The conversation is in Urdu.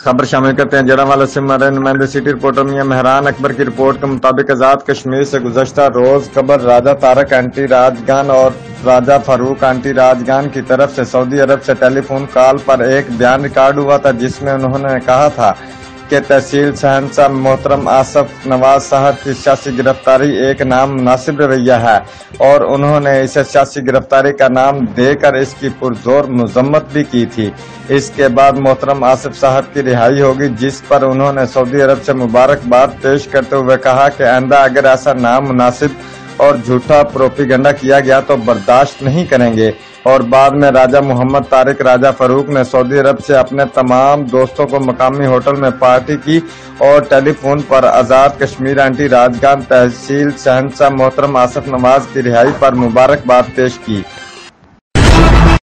خبر شامل کرتے ہیں۔ جڑاوالا سے ہمارے نمائندے سٹی رپورٹر میاں مہران اکبر کی رپورٹ کے مطابق آزاد کشمیر سے گزشتہ روز خبر راجہ طارق آنٹی راجگان اور راجہ فاروق آنٹی راجگان کی طرف سے سعودی عرب سے ٹیلی فون کال پر ایک بیان ریکارڈ ہوا تھا، جس میں انہوں نے کہا تھا کہ تحصیل سہنسہ محترم نواز صاحب کی سیاسی گرفتاری ایک نام مناسب رویہ ہے، اور انہوں نے اسے سیاسی گرفتاری کا نام دے کر اس کی پرزور مذمت بھی کی تھی۔ اس کے بعد محترم صاحب کی رہائی ہوگی، جس پر انہوں نے سعودی عرب سے مبارکباد پیش کرتے ہوئے کہا کہ آئندہ اگر ایسا نام مناسب اور جھوٹا پراوپگنڈہ کیا گیا تو برداشت نہیں کریں گے۔ اور بعد میں راجہ محمد طارق راجہ فاروق نے سعودی عرب سے اپنے تمام دوستوں کو مقامی ہوٹل میں پارٹی کی اور ٹیلی فون پر آزاد کشمیر آنٹی راجگان تحصیل سہنسہ محترم نواز کی رہائی پر مبارکباد پیش کی۔